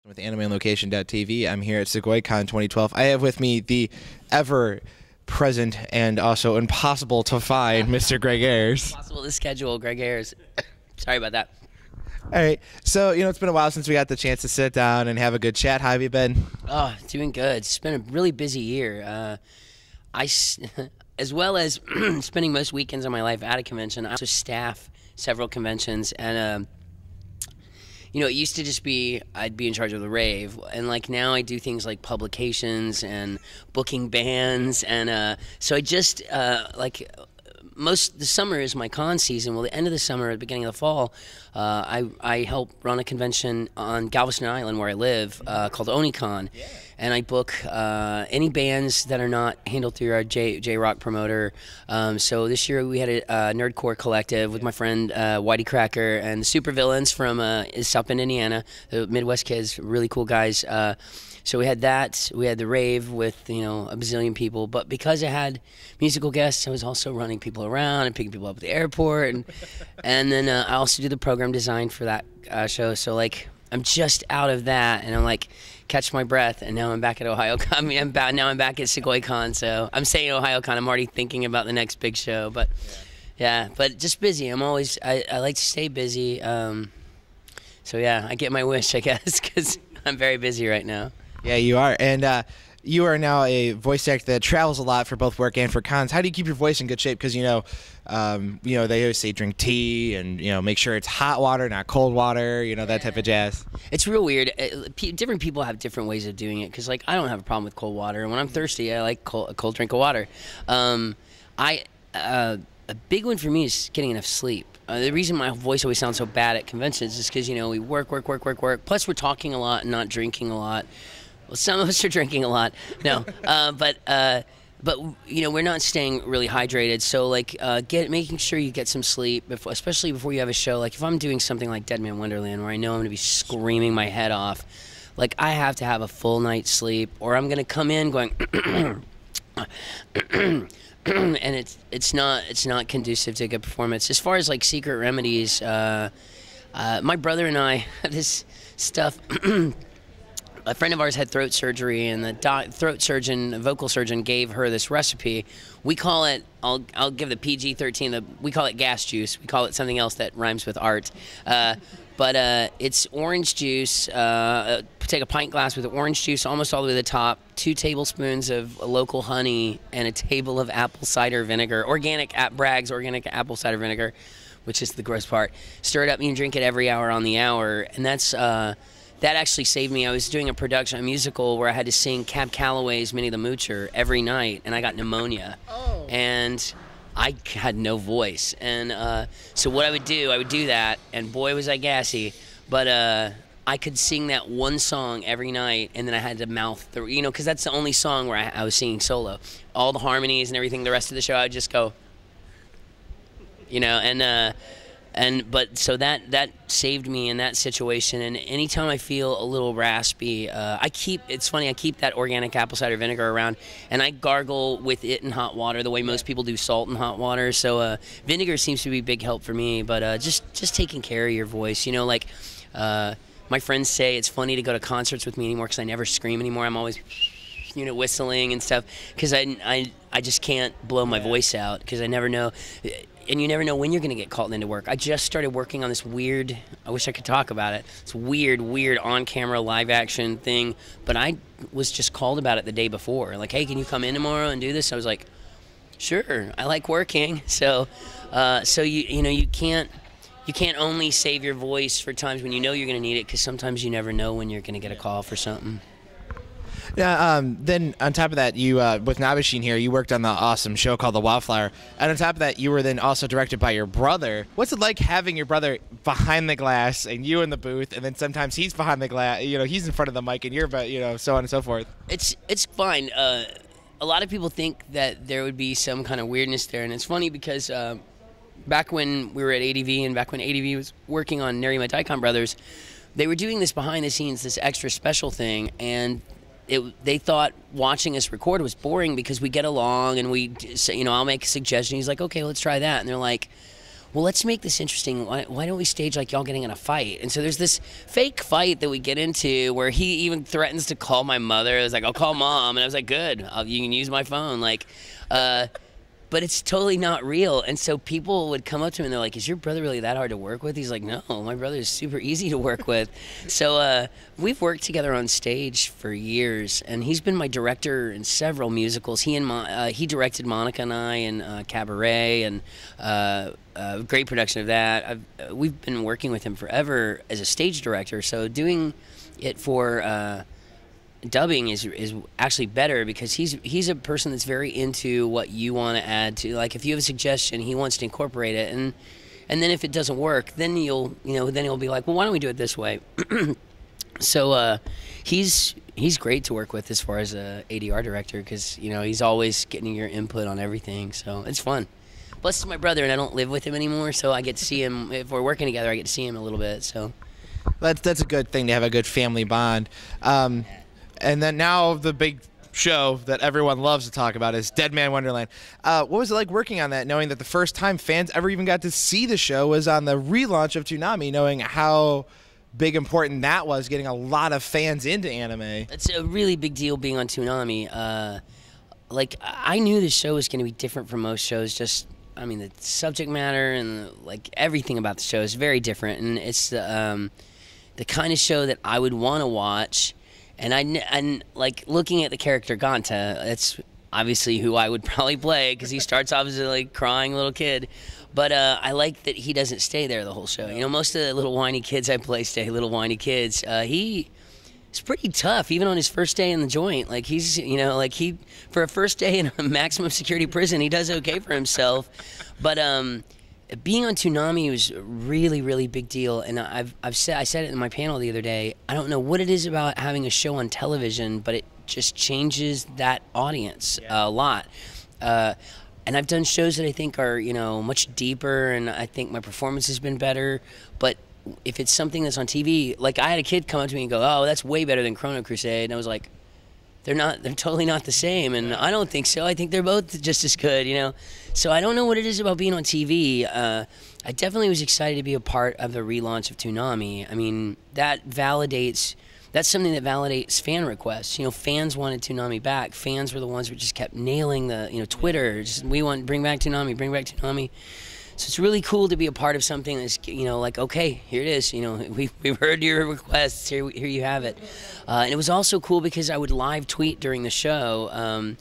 with AnimeOnLocation.tv. I'm here at Sugoicon 2012. I have with me the ever-present and also impossible to find Mr. Greg Ayres. Impossible to schedule, Greg Ayres. Sorry about that. All right, so it's been a while since we got the chance to sit down and have a good chat. How have you been? Oh, doing good. It's been a really busy year. As well as spending most weekends of my life at a convention, I also staff several conventions, and it used to just be I'd be in charge of the rave, and like now I do things like publications and booking bands, and so I just the summer is my con season. Well, the end of the summer, at the beginning of the fall, I help run a convention on Galveston Island where I live called Onicon. Yeah. And I book any bands that are not handled through our J-Rock promoter. So this year we had a Nerdcore collective with my friend Whitey Cracker and the Supervillains from South Bend, Indiana, the Midwest kids, really cool guys. So we had that. We had the rave with a bazillion people. But because I had musical guests, I was also running people around and picking people up at the airport, and then I also do the program design for that show. So like I'm just out of that, and I'm like catch my breath, and now I'm back at OhioCon. I mean, now I'm back at Sugoicon. So I'm saying OhioCon. I'm already thinking about the next big show. But yeah, but just busy. I like to stay busy. So yeah, I get my wish, I guess, because I'm very busy right now. Yeah, you are. And you are now a voice actor that travels a lot for both work and for cons. How do you keep your voice in good shape? Because, they always say drink tea and, make sure it's hot water, not cold water, that type of jazz. It's real weird. Different people have different ways of doing it. Because, I don't have a problem with cold water. And when I'm thirsty, I like a cold drink of water. A big one for me is getting enough sleep. The reason my voice always sounds so bad at conventions is because, we work. Plus, we're talking a lot and not drinking a lot. Well, some of us are drinking a lot. No, but we're not staying really hydrated. So making sure you get some sleep, especially before you have a show. Like if I'm doing something like Dead Man Wonderland, where I know I'm going to be screaming my head off, I have to have a full night's sleep, or I'm going to come in going, and it's not conducive to a good performance. As far as secret remedies, my brother and I have this stuff. A friend of ours had throat surgery, and the vocal surgeon gave her this recipe. We call it, I'll give the PG-13, we call it gas juice. We call it something else that rhymes with art. But it's orange juice. Take a pint glass with orange juice almost all the way to the top, 2 tablespoons of local honey, and a table of apple cider vinegar, Bragg's organic apple cider vinegar, which is the gross part. Stir it up, and you drink it every hour on the hour, and that actually saved me. I was doing a musical where I had to sing Cab Calloway's Minnie the Moocher every night, and I got pneumonia. Oh. And I had no voice. And so what I would do that, and boy was I gassy, but I could sing that one song every night, and then I had to mouth because that's the only song where I was singing solo. All the harmonies and everything, the rest of the show, I would just go, so that saved me in that situation. And anytime I feel a little raspy, it's funny, I keep that organic apple cider vinegar around, and I gargle with it in hot water the way most people do salt in hot water. So vinegar seems to be a big help for me, but just taking care of your voice. My friends say it's funny to go to concerts with me anymore because I never scream anymore. I'm always whistling and stuff because I just can't blow my voice out because I never know. And you never know when you're going to get called into work. I just started working on this weird, I wish I could talk about it, this weird on-camera live-action thing, but I was just called about it the day before. Like, hey, can you come in tomorrow and do this? I was like, sure, I like working. So you can't only save your voice for times when you know you're going to need it, because sometimes you never know when you're going to get a call for something. Yeah, then on top of that, you with Nabashin here, you worked on the awesome show called The Wildflower. And on top of that, you were then also directed by your brother. What's it like having your brother behind the glass and you in the booth, and then sometimes he's behind the glass, he's in front of the mic and you're, so on and so forth? It's fine. A lot of people think that there would be some kind of weirdness there, and it's funny because back when we were at ADV and back when ADV was working on Nerima Daikon Brothers, they were doing this behind the scenes, this extra special thing, and they thought watching us record was boring because we get along and I'll make a suggestion. He's like, okay, let's try that. And they're like, well, let's make this interesting. Why don't we stage like y'all getting in a fight? And so there's this fake fight that we get into where he even threatens to call my mother. I was like, I'll call mom. And I was like, good, you can use my phone. Like, but it's totally not real. And so people would come up to me and they're like, is your brother really that hard to work with? He's like, no, my brother is super easy to work with. So we've worked together on stage for years, and he's been my director in several musicals. He directed Monica and I in Cabaret, and great production of that. We've been working with him forever as a stage director, so doing it for dubbing is actually better because he's a person that's very into what you want to add to. Like if you have a suggestion, he wants to incorporate it, and then if it doesn't work, then he'll be like, well, why don't we do it this way? So he's great to work with as far as a ADR director because he's always getting your input on everything, so it's fun. Plus, it's my brother, and I don't live with him anymore, so I get to see him. If we're working together, I get to see him a little bit. So that's a good thing to have a good family bond. And then now the big show that everyone loves to talk about is Dead Man Wonderland. What was it like working on that, knowing that the first time fans ever even got to see the show was on the relaunch of Toonami, knowing how big important that was, getting a lot of fans into anime? It's a really big deal being on Toonami. Like, I knew the show was going to be different from most shows. The subject matter and like everything about the show is very different, and it's the kind of show that I would want to watch. And like looking at the character Ganta, that's obviously who I would probably play because he starts off as a like crying little kid. But I like that he doesn't stay there the whole show. Most of the little whiny kids I play stay little whiny kids. He's pretty tough, even on his first day in the joint. Like he's, for a first day in a maximum security prison, he does okay for himself. But being on Toonami was a really, really big deal, and I said it in my panel the other day. I don't know what it is about having a show on television, but it just changes that audience a lot. And I've done shows that I think are much deeper, and I think my performance has been better. But if it's something that's on TV, like I had a kid come up to me and go, "Oh, that's way better than Chrono Crusade," and I was like, They're totally not the same, and I don't think so. I think they're both just as good, So I don't know what it is about being on TV. I definitely was excited to be a part of the relaunch of Toonami. I mean, that's something that validates fan requests. Fans wanted Toonami back. Fans were the ones who just kept nailing the Twitter. We want bring back Toonami, bring back Toonami. So it's really cool to be a part of something that's, like, okay, here it is. We've heard your requests. Here you have it. And it was also cool because I would live tweet during the show.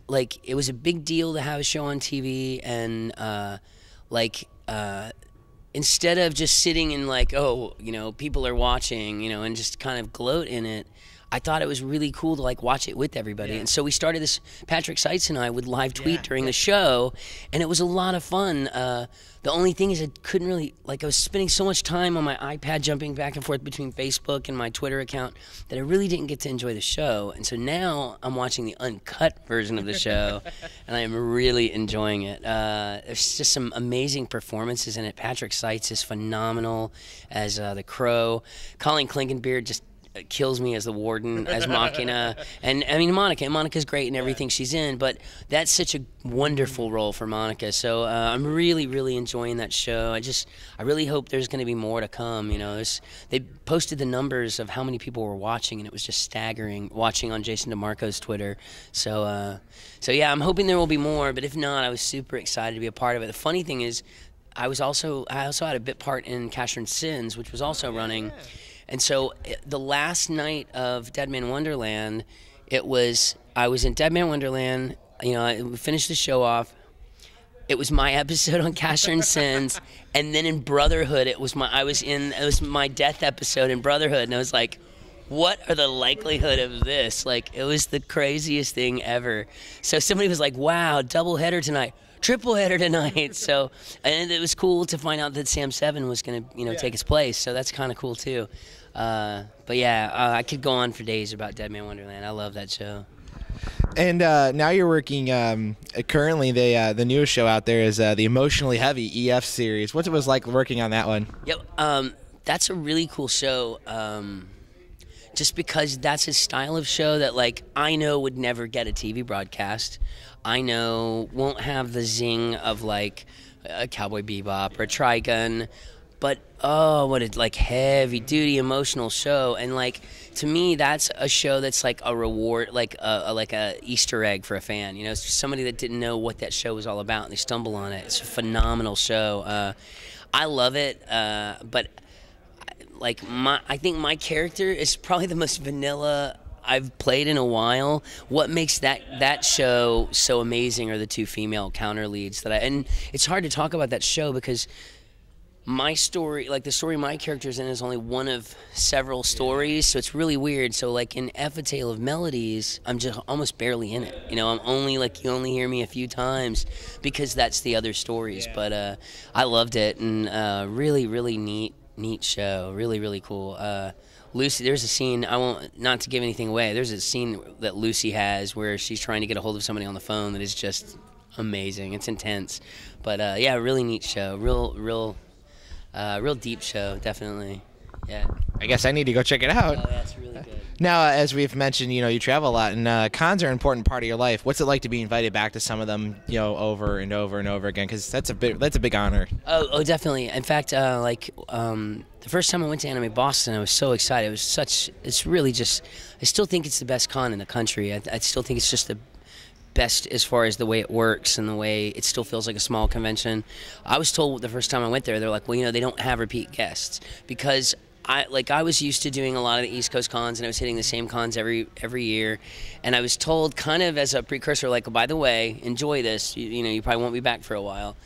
It was a big deal to have a show on TV, and instead of just sitting and people are watching, and just kind of gloat in it, I thought it was really cool to watch it with everybody. Yeah. And so we started this, Patrick Seitz and I would live tweet during the show, and it was a lot of fun. The only thing is I couldn't really, I was spending so much time on my iPad jumping back and forth between Facebook and my Twitter account that I really didn't get to enjoy the show. And so now I'm watching the uncut version of the show, and I am really enjoying it. There's just some amazing performances in it. Patrick Seitz is phenomenal as the Crow. Colleen Klinkenbeard just kills me as the warden, as Machina. And I mean, Monica's great in everything she's in, but that's such a wonderful role for Monica. So I'm really, really enjoying that show. I really hope there's going to be more to come. They posted the numbers of how many people were watching, and it was just staggering, watching on Jason DeMarco's Twitter. So yeah, I'm hoping there will be more, but if not, I was super excited to be a part of it. The funny thing is, I also had a bit part in Casher and Sins, which was also running. And so the last night of Dead Man Wonderland, I was in Dead Man Wonderland. We finished the show off. It was my episode on Casher and Sins, and then in Brotherhood, it was my death episode in Brotherhood, and I was like, what are the likelihood of this? It was the craziest thing ever. So somebody was like, wow, double header tonight. Triple header tonight. So, and it was cool to find out that Sam 7 was going to, take his place. So that's kind of cool too. But yeah, I could go on for days about Dead Man Wonderland. I love that show. And now you're working. Currently, the newest show out there is the Emotionally Heavy EF series. What it was like working on that one? Yep. That's a really cool show. Just because that's his style of show that I know would never get a TV broadcast. I know won't have the zing of a Cowboy Bebop or a Trigun. But oh, what a like heavy duty emotional show, and like to me that's a show that's like a reward, like a Easter egg for a fan. You know, it's just somebody that didn't know what that show was all about and they stumble on it. It's a phenomenal show. I love it, but like I think my character is probably the most vanilla I've played in a while. What makes that show so amazing are the two female counter leads and it's hard to talk about that show because my story, like the story my character's in, is only one of several stories, so it's really weird. So like in F A Tale of Melodies, I'm just almost barely in it. You know, I'm only like, you only hear me a few times because that's the other stories. Yeah. But I loved it, and really, really neat show. Really, really cool. Lucy, there's a scene, I won't, not to give anything away, there's a scene that Lucy has where she's trying to get a hold of somebody on the phone that is just amazing. It's intense. But yeah, really neat show. Real deep show, definitely. Yeah. I guess I need to go check it out. Oh, that's really good. Now, as we've mentioned, you know, you travel a lot, and cons are an important part of your life. What's it like to be invited back to some of them, you know, over and over and over again? Because that's a big honor. Oh, definitely. In fact, the first time I went to Anime Boston, I was so excited. It's really just, I still think it's the best con in the country. I still think it's just the best as far as the way it works and the way it still feels like a small convention. I was told the first time I went there, they're like, well, you know, they don't have repeat guests because I was used to doing a lot of the East Coast cons, and I was hitting the same cons every year, and I was told kind of as a precursor, like, oh, by the way, enjoy this. You know, you probably won't be back for a while.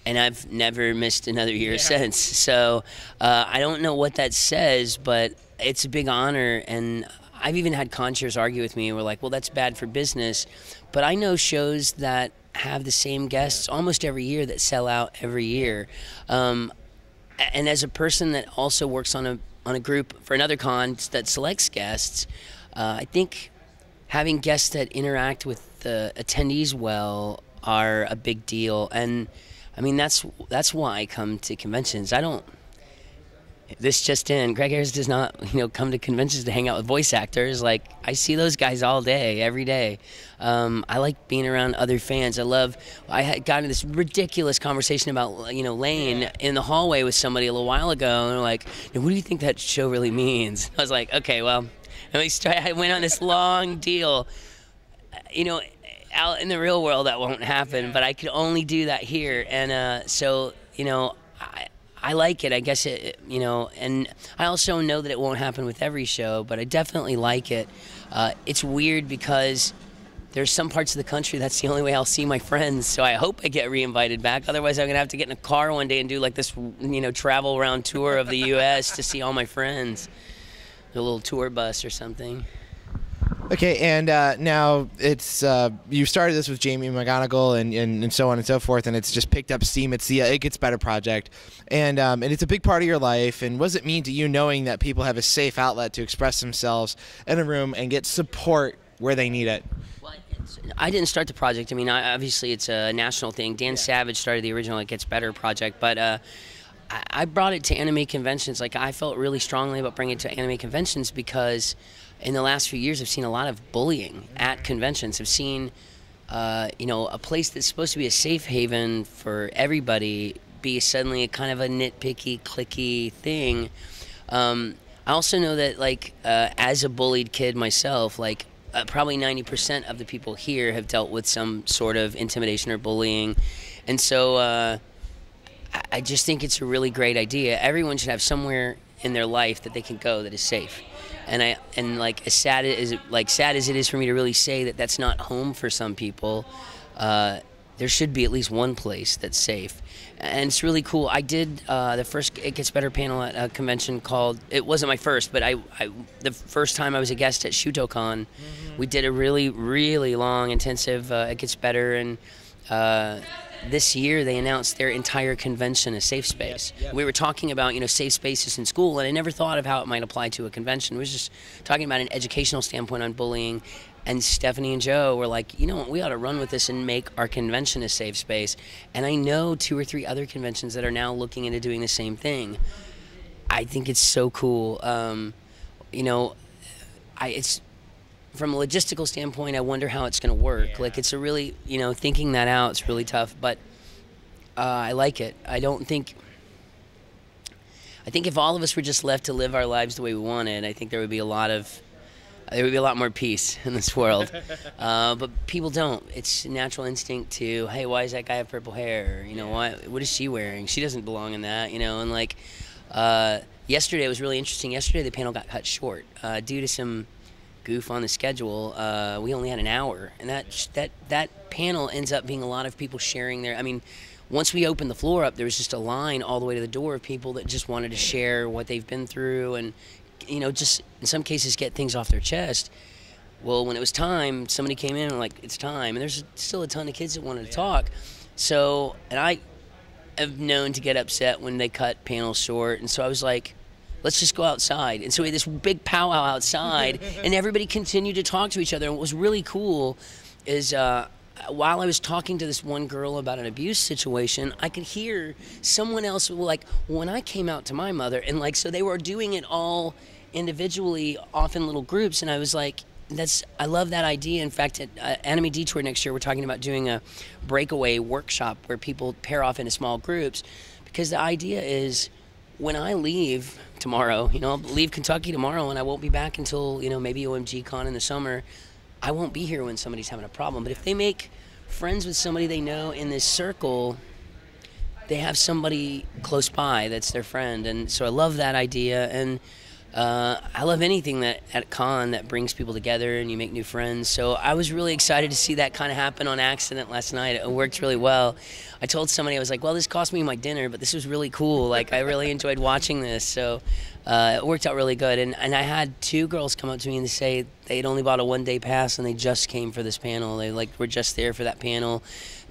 And I've never missed another year since. So I don't know what that says, but it's a big honor. And I've even had con chairs argue with me and were like, well, that's bad for business. But I know shows that have the same guests almost every year that sell out every year. And as a person that also works on a group for another con that selects guests, I think having guests that interact with the attendees well are a big deal. And I mean, that's why I come to conventions. This just in, Greg Ayres does not, you know, come to conventions to hang out with voice actors. Like, I see those guys all day, every day. I like being around other fans. I had gotten into this ridiculous conversation about, you know, Lane in the hallway with somebody a little while ago, and they're like, what do you think that show really means? I was like, okay, well, I went on this long deal. You know, out in the real world that won't happen, but I could only do that here. And so, you know, I like it, I guess it, you know, and I also know that it won't happen with every show, but I definitely like it. It's weird because there's some parts of the country that's the only way I'll see my friends, so I hope I get re-invited back. Otherwise, I'm going to have to get in a car one day and do like this, you know, travel around tour of the U.S. to see all my friends. A little tour bus or something. Okay, and now it's you started this with Jamie McGonigal and so on and so forth, and it's just picked up steam. It's the It Gets Better project, and it's a big part of your life. And what does it mean to you knowing that people have a safe outlet to express themselves in a room and get support where they need it? Well, I didn't start the project. I mean, obviously it's a national thing. Dan Savage started the original It Gets Better project, but I brought it to anime conventions. Like, I felt really strongly about bringing it to anime conventions because in the last few years, I've seen a lot of bullying at conventions. I've seen, you know, a place that's supposed to be a safe haven for everybody be suddenly a kind of a nitpicky, cliquey thing. I also know that, like, as a bullied kid myself, like, probably 90% of the people here have dealt with some sort of intimidation or bullying. And so I just think it's a really great idea. Everyone should have somewhere in their life that they can go that is safe. And like as sad as it is for me to really say that that's not home for some people, there should be at least one place that's safe. And it's really cool. I did the first It Gets Better panel at a convention called, it wasn't my first, but the first time I was a guest at Sugoicon, we did a really, really long, intensive It Gets Better, and this year they announced their entire convention a safe space. Yep. We were talking about, you know, safe spaces in school, and I never thought of how it might apply to a convention. We was just talking about an educational standpoint on bullying, and Stephanie and Joe were like, you know what, we ought to run with this and make our convention a safe space. And I know 2 or 3 other conventions that are now looking into doing the same thing. I think it's so cool. You know, it's from a logistical standpoint, I wonder how it's going to work. Yeah. Like, it's a really, you know, thinking that out, it's really tough. But I like it. I think if all of us were just left to live our lives the way we wanted, I think there would be a lot more peace in this world. But people don't. It's a natural instinct to, hey, why does that guy have purple hair? You know, what is she wearing? She doesn't belong in that, you know. And like yesterday was really interesting. Yesterday the panel got cut short due to some goof on the schedule. We only had an hour, and that panel ends up being a lot of people sharing their. I mean, once we opened the floor up, there was just a line all the way to the door of people that just wanted to share what they've been through and, you know, just in some cases get things off their chest. Well, when it was time, somebody came in and like, it's time. And there's still a ton of kids that wanted to talk. So, and I have known to get upset when they cut panels short. And so I was like, let's just go outside. And so we had this big powwow outside and everybody continued to talk to each other. And what was really cool is, while I was talking to this one girl about an abuse situation, I could hear someone else like, when I came out to my mother, and like, so they were doing it all individually, off in little groups, and I was like, I love that idea. In fact, at Anime Detour next year, we're talking about doing a breakaway workshop where people pair off into small groups, because the idea is, when I leave tomorrow, you know, I'll leave Kentucky tomorrow, and I won't be back until, you know, maybe OMG Con in the summer. I won't be here when somebody's having a problem. But if they make friends with somebody they know in this circle, they have somebody close by that's their friend. And so I love that idea. And I love anything that at con that brings people together and you make new friends. So I was really excited to see that kind of happen on accident last night. It worked really well. I told somebody, I was like, well, this cost me my dinner, but this was really cool. Like, I really enjoyed watching this. So it worked out really good. And I had two girls come up to me and say they'd only bought a one-day pass and they just came for this panel. They like were just there for that panel.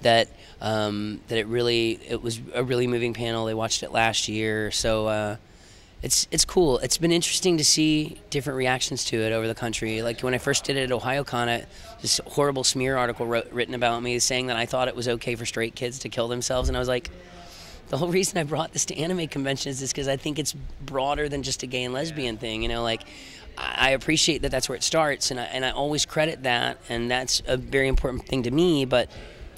That it was a really moving panel. They watched it last year. So it's cool. It's been interesting to see different reactions to it over the country. Like when I first did it at OhioCon, this horrible smear article written about me saying that I thought it was okay for straight kids to kill themselves, and I was like, the whole reason I brought this to anime conventions is because I think it's broader than just a gay and lesbian thing. You know, like I appreciate that that's where it starts, and I always credit that, and that's a very important thing to me. But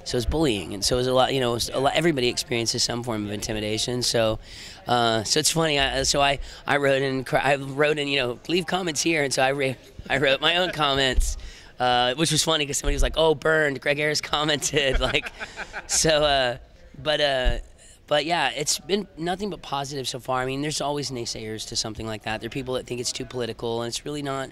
so is bullying, and so is a lot. You know, everybody experiences some form of intimidation. So it's funny. I wrote in, you know, leave comments here, and so I wrote my own comments, which was funny because somebody was like, "Oh, burned." Greg Ayres commented like, so. But yeah, it's been nothing but positive so far. I mean, there's always naysayers to something like that. There are people that think it's too political, and it's really not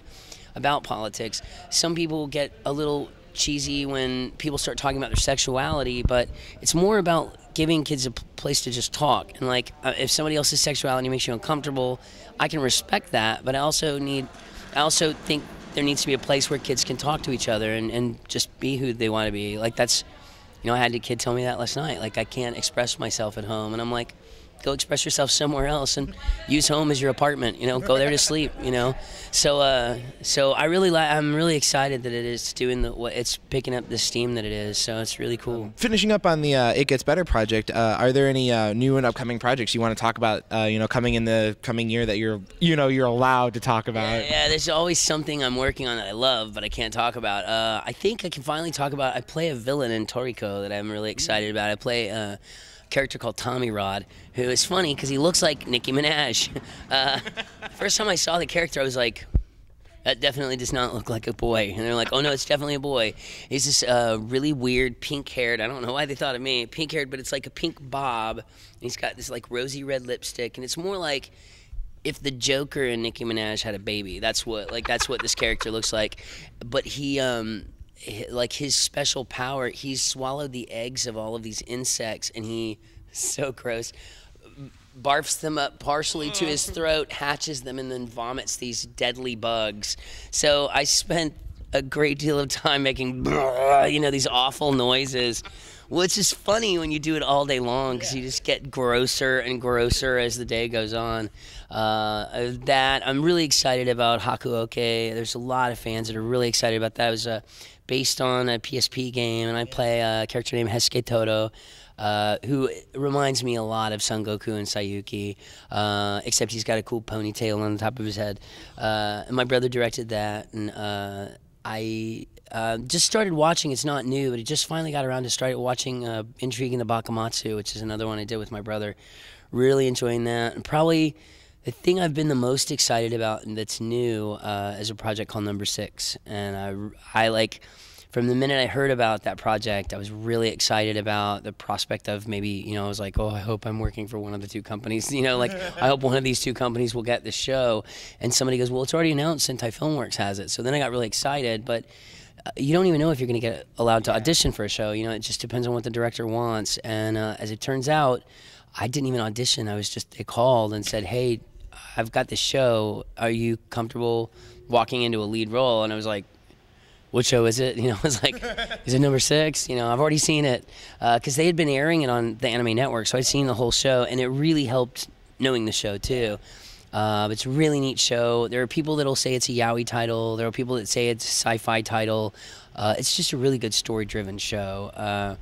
about politics. Some people get a little cheesy when people start talking about their sexuality, but it's more about giving kids a place to just talk. And like, if somebody else's sexuality makes you uncomfortable, I can respect that, but I also think there needs to be a place where kids can talk to each other and just be who they want to be. Like that's, you know, I had a kid tell me that last night. Like, I can't express myself at home. And I'm like, go express yourself somewhere else and use home as your apartment, you know, go there to sleep, you know. So I'm really excited that it is doing it's picking up the steam that it is. So it's really cool. Finishing up on the It Gets Better project, are there any new and upcoming projects you want to talk about, you know, coming in the coming year that you're allowed to talk about? Yeah, there's always something I'm working on that I love, but I can't talk about. I think I can finally talk about, I play a villain in Toriko that I'm really excited about. I play a character called Tommy Rod, who is funny because he looks like Nicki Minaj. First time I saw the character, I was like, that definitely does not look like a boy. And they're like, oh no, it's definitely a boy. He's this really weird pink-haired, I don't know why they thought of me, pink-haired, but it's like a pink bob. And he's got this like rosy red lipstick, and it's more like if the Joker and Nicki Minaj had a baby. That's what this character looks like. But he like his special power, he's swallowed the eggs of all of these insects, and he, so gross, barfs them up partially to his throat, hatches them, and then vomits these deadly bugs. So I spent a great deal of time making, you know, these awful noises, which is funny when you do it all day long because you just get grosser and grosser as the day goes on. That I'm really excited about Hakuoke. There's a lot of fans that are really excited about that. It was based on a PSP game, and I play a character named Hesuke Todo, who reminds me a lot of Son Goku and Sayuki, except he's got a cool ponytail on the top of his head. And my brother directed that, and I just started watching. It's not new, but it just finally got around to start watching Intrigue in the Bakamatsu, which is another one I did with my brother. Really enjoying that. And probably the thing I've been the most excited about and that's new is a project called Number 6. And I like, from the minute I heard about that project, I was really excited about the prospect of maybe, you know, I was like, oh, I hope I'm working for one of the two companies. You know, like, I hope one of these two companies will get the show. And somebody goes, well, it's already announced, Sentai Filmworks has it. So then I got really excited, but you don't even know if you're going to get allowed to audition for a show. You know, it just depends on what the director wants. And as it turns out, I didn't even audition. I was just, they called and said, hey, I've got this show. Are you comfortable walking into a lead role? And I was like, what show is it? You know, I was like, is it Number 6? You know, I've already seen it because they had been airing it on the Anime Network, so I'd seen the whole show, and it really helped knowing the show too. It's a really neat show. There are people that'll say it's a yaoi title. There are people that say it's a sci-fi title. It's just a really good story-driven show.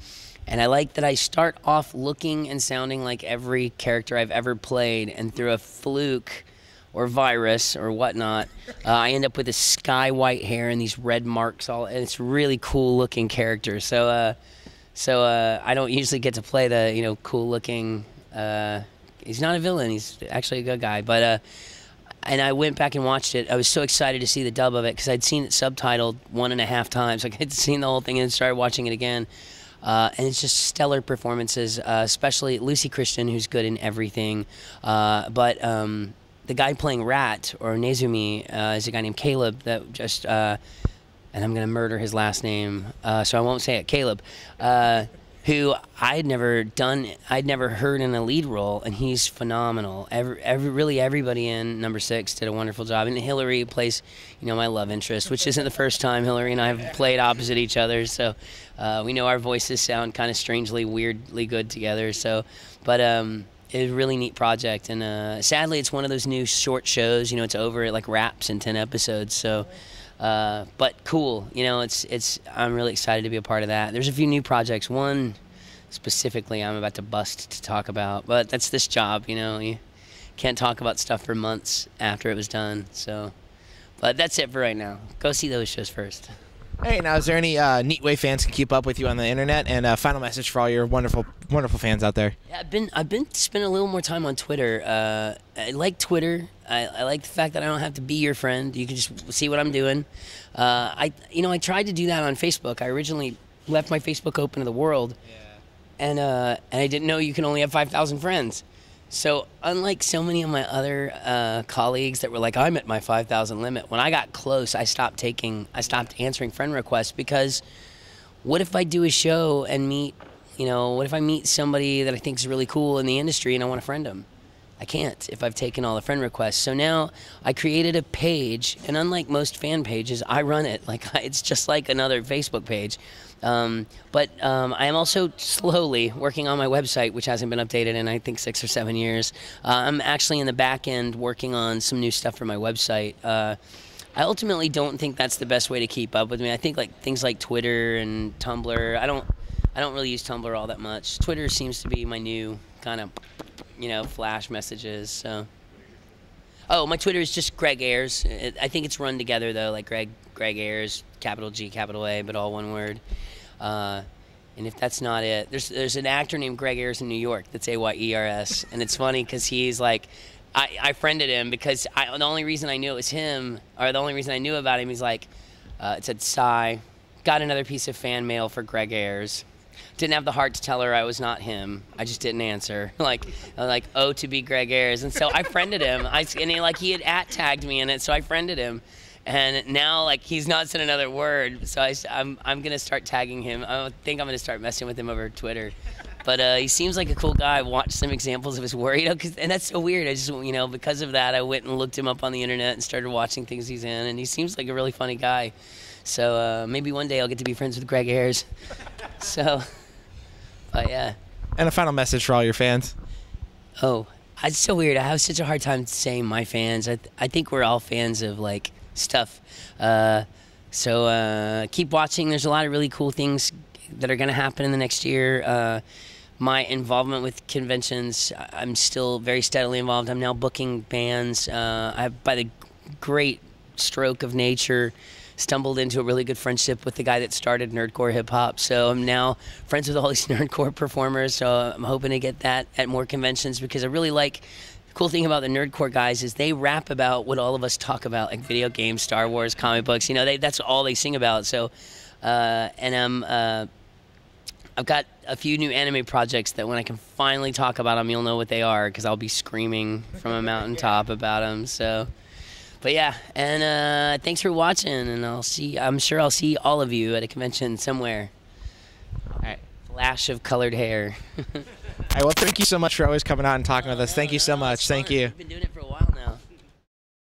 And I like that I start off looking and sounding like every character I've ever played, and through a fluke or virus or whatnot, I end up with this sky white hair and these red marks all, and it's really cool looking character. So I don't usually get to play the, you know, cool looking, he's not a villain, he's actually a good guy. But and I went back and watched it. I was so excited to see the dub of it because I'd seen it subtitled 1.5 times. Like, I'd seen the whole thing and started watching it again. And it's just stellar performances, especially Lucy Christian, who's good in everything. But the guy playing Rat, or Nezumi, is a guy named Caleb that just, and I'm going to murder his last name, so I won't say it, Caleb, who I'd never heard in a lead role, and he's phenomenal. Really everybody in Number 6 did a wonderful job. And Hillary plays, you know, my love interest, which isn't the first time Hillary and I have played opposite each other, so we know our voices sound kind of strangely, weirdly good together. So, but it was a really neat project, and sadly it's one of those new short shows. You know, it's over, it like wraps in 10 episodes. So, but cool. You know, I'm really excited to be a part of that. There's a few new projects. One specifically I'm about to bust to talk about, but that's this job. You know, you can't talk about stuff for months after it was done. So, but that's it for right now. Go see those shows first. Hey, now is there any neat way fans can keep up with you on the internet? And a final message for all your wonderful fans out there. Yeah, I've been spending a little more time on Twitter. I like Twitter. I like the fact that I don't have to be your friend. You can just see what I'm doing. I tried to do that on Facebook. I originally left my Facebook open to the world, and I didn't know you can only have 5,000 friends. So unlike so many of my other colleagues that were like, I'm at my 5,000 limit, when I got close, I stopped answering friend requests, because what if I do a show and what if I meet somebody that I think is really cool in the industry and I want to friend them? I can't if I've taken all the friend requests. So now I created a page, and unlike most fan pages, I run it. Like, it's just like another Facebook page. But I am also slowly working on my website, which hasn't been updated in, I think, 6 or 7 years. I'm actually in the back end working on some new stuff for my website. I ultimately don't think that's the best way to keep up with me. I think like things like Twitter and Tumblr, I don't really use Tumblr all that much. Twitter seems to be my new kind of, flash messages. So, oh, my Twitter is just Greg Ayres. I think it's run together though, like Greg Ayres, capital G, capital A, but all one word. And if that's not it, there's an actor named Greg Ayres in New York that's Ayers, and it's funny because he's like, I friended him because the only reason I knew it was him, or the only reason I knew about him, he's like, it said, "Sigh, got another piece of fan mail for Greg Ayres." Didn't have the heart to tell her I was not him. I just didn't answer. Oh, to be Greg Ayres. And so I friended him. He had tagged me in it, so I friended him. And now, he's not said another word, so I'm gonna start tagging him. I think I'm gonna start messing with him over Twitter. But he seems like a cool guy. I've watched some examples of his work, and that's so weird. I just, because of that, I went and looked him up on the internet and started watching things he's in, and he seems like a really funny guy. So maybe one day I'll get to be friends with Greg Ayres. So, but yeah. And a final message for all your fans. Oh, it's so weird. I have such a hard time saying my fans. I think we're all fans of stuff. So keep watching. There's a lot of really cool things that are going to happen in the next year. My involvement with conventions, I'm still very steadily involved. I'm now booking bands. By the great stroke of nature, stumbled into a really good friendship with the guy that started nerdcore hip hop. So I'm now friends with all these nerdcore performers. So I'm hoping to get that at more conventions, because I really like. The cool thing about the nerdcore guys is they rap about what all of us talk about, like video games, Star Wars, comic books. You know, that's all they sing about. So, I've got a few new anime projects that when I can finally talk about them, you'll know what they are, because I'll be screaming from a mountaintop about them. So, but yeah, and thanks for watching, and I'm sure I'll see all of you at a convention somewhere. All right. Flash of colored hair. All right, well, thank you so much for always coming out and talking with us. Thank you so much. Thank you. We've been doing it